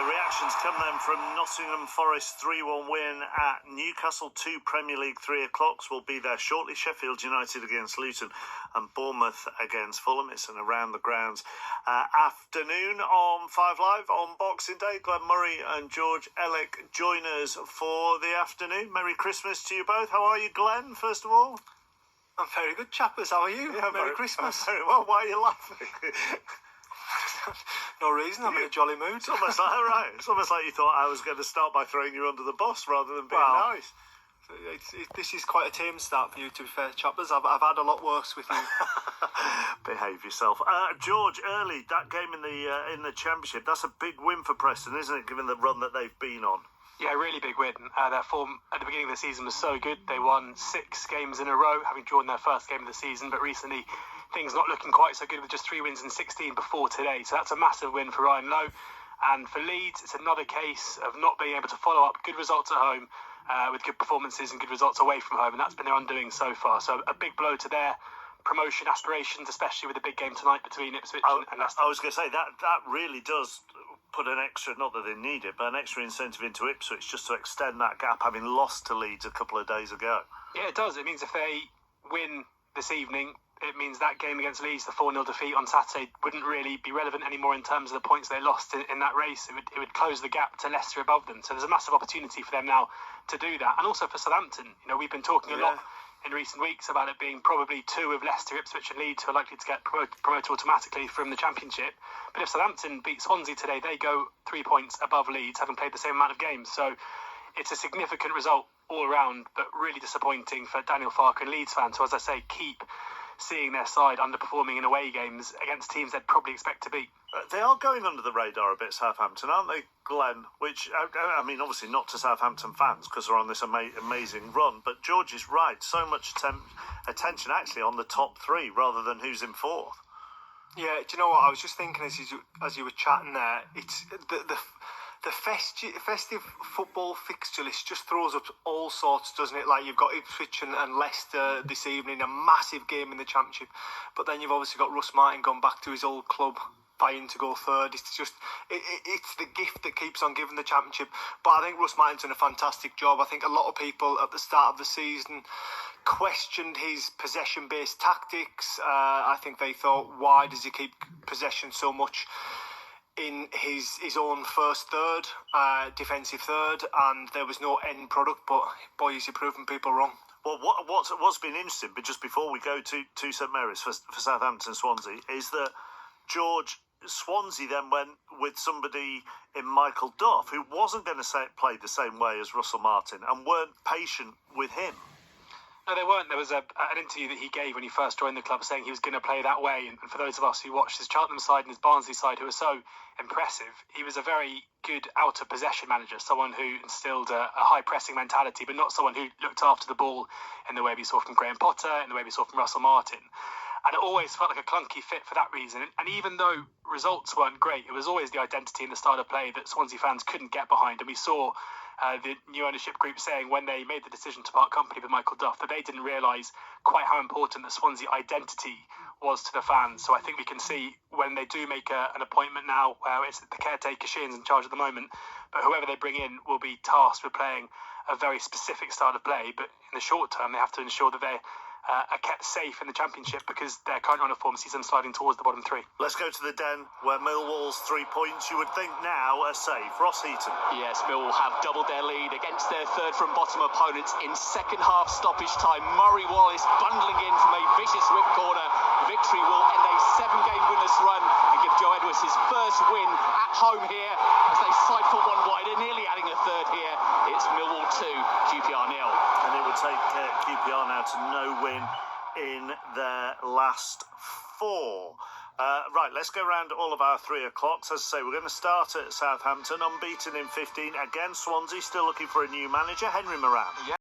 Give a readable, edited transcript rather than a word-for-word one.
reactions come then from Nottingham Forest 3-1 win at Newcastle. 2 Premier League 3 o'clocks will be there shortly. Sheffield United against Luton and Bournemouth against Fulham. It's an around the grounds afternoon on 5 Live on Boxing Day. Glenn Murray and George Elek join us for the afternoon. Merry Christmas to you both. How are you, Glenn, first of all? I'm very good, chappers. How are you? Yeah, Merry Christmas. Very well. Why are you laughing? No reason. I'm in a jolly mood. It's almost like, right. It's almost like you thought I was going to start by throwing you under the bus rather than being nice. This is quite a tame start for you, to be fair, chappers. I've had a lot worse with you. Behave yourself, George. Early that game in the Championship. That's a big win for Preston, isn't it? Given the run that they've been on. Yeah, really big win. Their form at the beginning of the season was so good. They won 6 games in a row, having drawn their first game of the season. But recently, things not looking quite so good with just 3 wins in 16 before today. So that's a massive win for Ryan Lowe. And for Leeds, it's another case of not being able to follow up good results at home with good performances and good results away from home. And that's been their undoing so far. So a big blow to their promotion aspirations, especially with the big game tonight between Ipswich and Leicester. I was going to say, that really does put an extra, not that they need it, but an extra incentive into Ipswich just to extend that gap, having lost to Leeds a couple of days ago. Yeah, it does. It means if they win this evening, it means that game against Leeds, the 4-0 defeat on Saturday, wouldn't really be relevant anymore in terms of the points they lost in that race. It would close the gap to Leicester above them. So there's a massive opportunity for them now to do that. And also for Southampton. You know, we've been talking a lot in recent weeks about it being probably 2 of Leicester, Ipswich and Leeds who are likely to get promoted automatically from the Championship. But if Southampton beat Swansea today, they go 3 points above Leeds, having played the same amount of games. So it's a significant result all around, but really disappointing for Daniel Farke and Leeds fans, who, as I say, keep seeing their side underperforming in away games against teams they'd probably expect to beat. They are going under the radar a bit, Southampton, aren't they, Glenn? Which, I mean, obviously not to Southampton fans because they're on this amazing run, but George is right. So much attention actually on the top 3 rather than who's in 4th. Yeah, do you know what? I was just thinking as you were chatting there, it's the festive football fixture list just throws up all sorts, doesn't it? Like, you've got Ipswich and Leicester this evening, a massive game in the Championship, but then you've obviously got Russ Martin gone back to his old club, vying to go third. It's just, it's the gift that keeps on giving the Championship. But I think Russ Martin's done a fantastic job. I think a lot of people at the start of the season questioned his possession-based tactics. I think they thought, why does he keep possession so much in his own first third, defensive third, and there was no end product, but boy, is he proving people wrong. Well, what's been interesting, but just before we go to St Mary's for Southampton Swansea, is that George, Swansea then went with somebody in Michael Duff, who wasn't going to play the same way as Russell Martin, and weren't patient with him. No, they weren't. There was an interview that he gave when he first joined the club saying he was going to play that way. And for those of us who watched his Cheltenham side and his Barnsley side, who were so impressive, he was a very good out-of-possession manager, someone who instilled a high-pressing mentality, but not someone who looked after the ball in the way we saw from Graham Potter, in the way we saw from Russell Martin. And it always felt like a clunky fit for that reason. And even though results weren't great, it was always the identity and the style of play that Swansea fans couldn't get behind. And we saw the new ownership group saying when they made the decision to part company with Michael Duff that they didn't realise quite how important the Swansea identity was to the fans. So I think we can see when they do make an appointment now, where it's the caretaker, Sheehan's in charge at the moment, but whoever they bring in will be tasked with playing a very specific style of play. But in the short term, they have to ensure that they are kept safe in the Championship because their current run of form sees them sliding towards the bottom 3. Let's go to the Den where Millwall's 3 points, you would think now, are safe. Ross Heaton. Yes, Millwall have doubled their lead against their third from bottom opponents in second half stoppage time. Murray Wallace bundling in from a vicious whip corner. Victory will end a 7-game winless run and give Joe Edwards his first win at home here as they side foot one wider, nearly adding a third here. It's Millwall 2, QPR 0. And it would take QPR now to no win in their last 4. Right, let's go around all of our 3 o'clocks. As I say, we're going to start at Southampton, unbeaten in 15 against Swansea, still looking for a new manager, Henry Moran.